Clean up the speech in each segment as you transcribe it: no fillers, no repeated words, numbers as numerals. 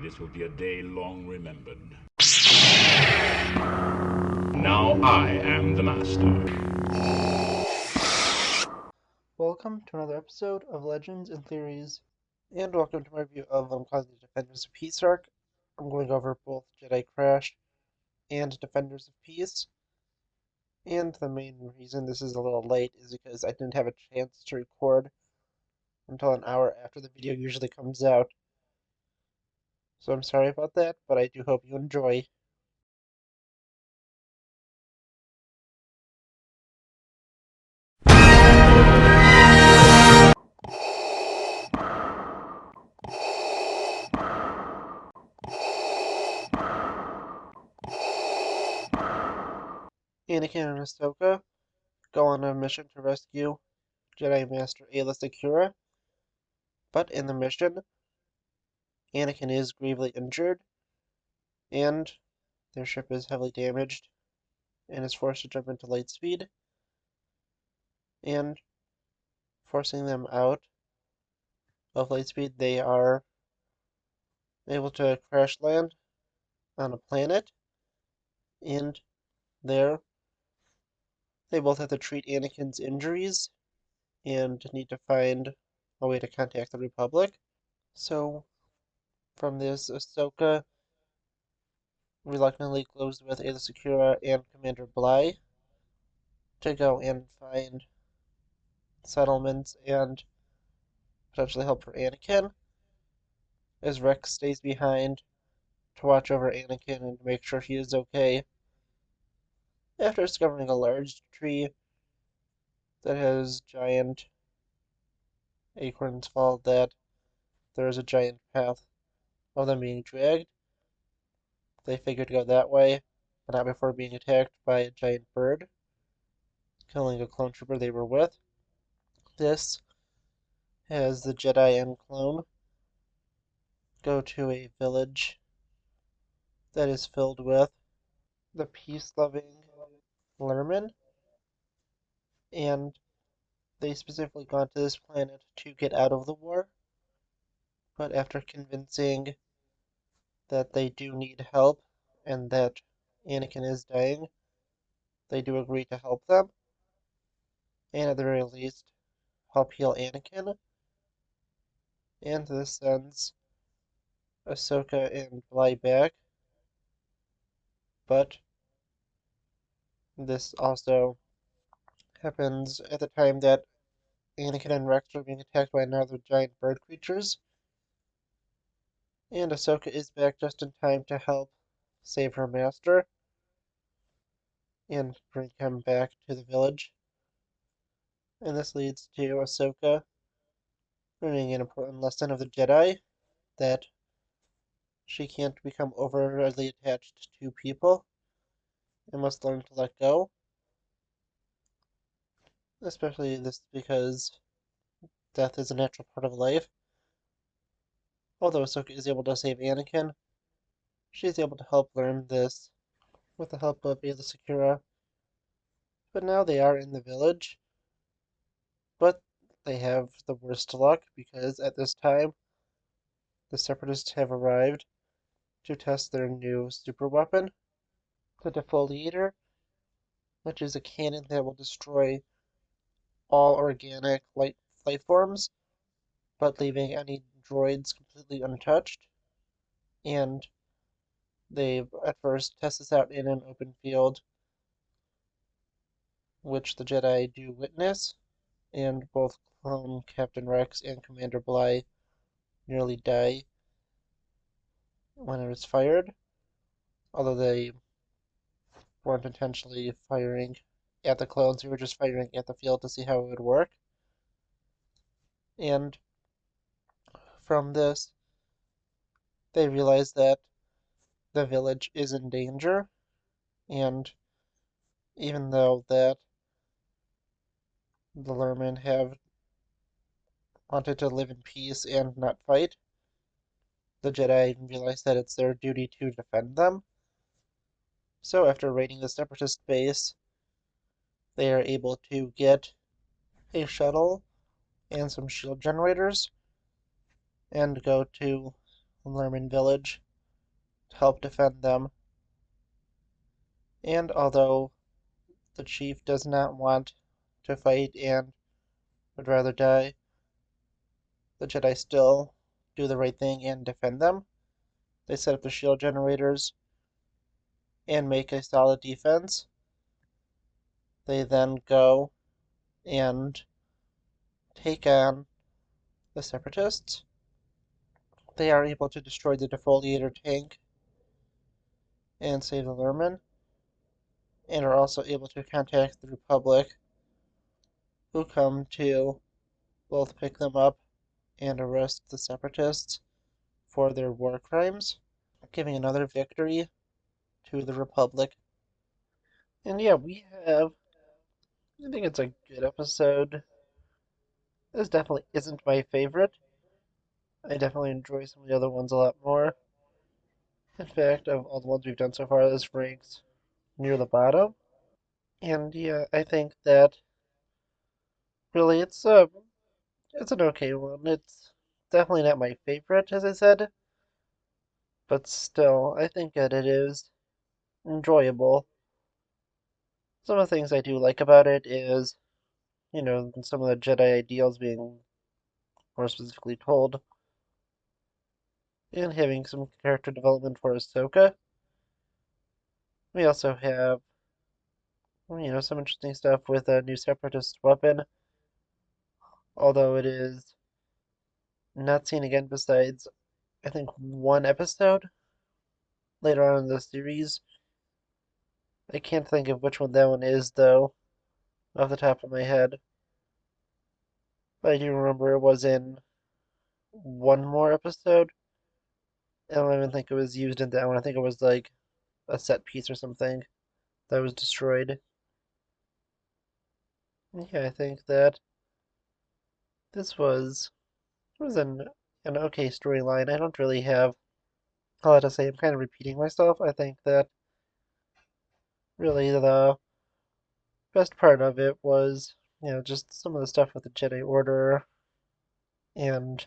This will be a day long remembered. Now I am the master. Welcome to another episode of Legends and Theories, and welcome to my review of the Defenders of Peace arc. I'm going over both Jedi Crash and Defenders of Peace, and the main reason this is a little late is because I didn't have a chance to record until an hour after the video usually comes out. So I'm sorry about that, but I do hope you enjoy. Anakin and Ahsoka go on a mission to rescue Jedi Master Aayla Secura, but in the mission, Anakin is gravely injured, and their ship is heavily damaged and is forced to jump into light speed, and forcing them out of light speed, they are able to crash land on a planet, and there they both have to treat Anakin's injuries and need to find a way to contact the Republic. So from this, Ahsoka reluctantly goes with Aayla Secura and Commander Bly to go and find settlements and potentially help for Anakin, as Rex stays behind to watch over Anakin and make sure he is okay. After discovering a large tree that has giant acorns fall, that there is a giant path of them being dragged, they figured to go that way, but not before being attacked by a giant bird, killing a clone trooper they were with. This has the Jedi and clone go to a village that is filled with the peace-loving Lurmen, and they specifically gone to this planet to get out of the war, but after convincing that they do need help and that Anakin is dying, they do agree to help them, and at the very least, help heal Anakin. And this sends Ahsoka and Bly back, but this also happens at the time that Anakin and Rex are being attacked by another giant bird creatures, and Ahsoka is back just in time to help save her master and bring him back to the village. And this leads to Ahsoka learning an important lesson of the Jedi, that she can't become overly attached to people and must learn to let go. Especially this because death is a natural part of life. Although Ahsoka is able to save Anakin, she is able to help learn this with the help of Aayla Secura. But now they are in the village, but they have the worst luck because at this time the Separatists have arrived to test their new super weapon, the Defoliator, which is a cannon that will destroy all organic life forms, but leaving any droids completely untouched. And they at first test this out in an open field, which the Jedi do witness, and both clone Captain Rex and Commander Bly nearly die when it was fired, although they weren't intentionally firing at the clones, they were just firing at the field to see how it would work. And from this, they realize that the village is in danger, and even though that the Lurmen have wanted to live in peace and not fight, the Jedi realize that it's their duty to defend them. So after raiding the Separatist base, they are able to get a shuttle and some shield generators and go to Lerman village to help defend them. And although the chief does not want to fight and would rather die, the Jedi still do the right thing and defend them. They set up the shield generators and make a solid defense. They then go and take on the Separatists. They are able to destroy the defoliator tank and save the Lerman, and are also able to contact the Republic, who come to both pick them up and arrest the Separatists for their war crimes, giving another victory to the Republic. And yeah, I think it's a good episode. This definitely isn't my favorite. I definitely enjoy some of the other ones a lot more. In fact, of all the ones we've done so far, this ranks near the bottom. And yeah, I think that really it's an okay one. It's definitely not my favorite, as I said, but still, I think that it is enjoyable. Some of the things I do like about it is, some of the Jedi ideals being more specifically told, and having some character development for Ahsoka. We also have, some interesting stuff with a new Separatist weapon, although it is not seen again besides, I think, one episode later on in the series. I can't think of which one that one is, though, off the top of my head. But I do remember it was in one more episode. I don't even think it was used in that one. I think it was like a set piece or something that was destroyed. Yeah, I think that this was an okay storyline. I don't really have a lot to say. I'm kind of repeating myself. I think that really the best part of it was, just some of the stuff with the Jedi Order and,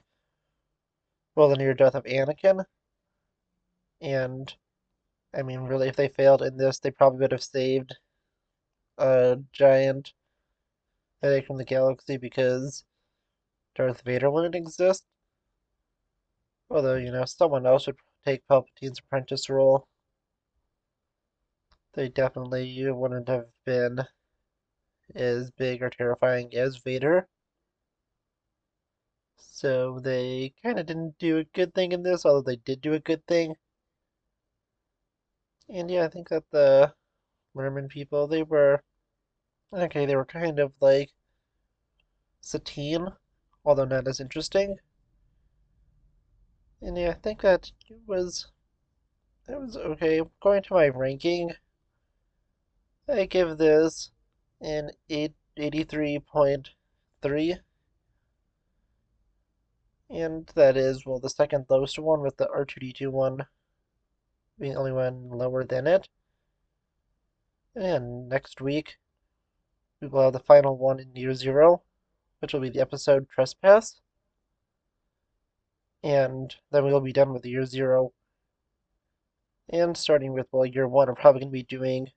well, the near death of Anakin. And, I mean, really, if they failed in this, they probably would have saved a giant headache from the galaxy because Darth Vader wouldn't exist. Although, someone else would take Palpatine's apprentice role. They definitely wouldn't have been as big or terrifying as Vader. So they kind of didn't do a good thing in this, although they did do a good thing. And yeah, I think that the Merman people, they were okay, they were kind of like Satine, although not as interesting. And yeah, I think that it was okay. Going to my ranking, I give this an 83.3, and that is, well, the second lowest one, with the R2D2 one being the only one lower than it. And next week, we will have the final one in Year Zero, which will be the episode Trespass. And then we'll be done with Year Zero. And starting with, well, Year One, I'm probably going to be doing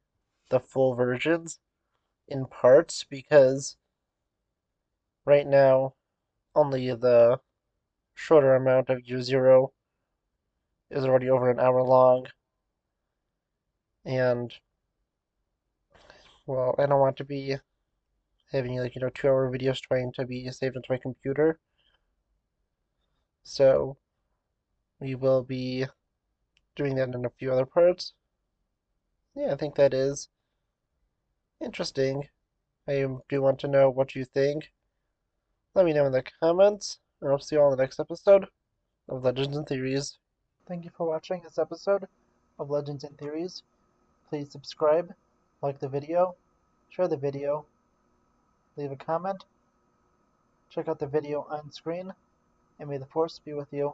the full versions in parts because right now only the shorter amount of Year Zero is already over an hour long. And, well, I don't want to be having, 2-hour videos trying to be saved into my computer. So we will be doing that in a few other parts. Yeah, I think that is interesting. I do want to know what you think. Let me know in the comments, and I'll see you all in the next episode of Legends and Theories. Thank you for watching this episode of Legends and Theories. Please subscribe, like the video, share the video, leave a comment, check out the video on screen, and may the Force be with you.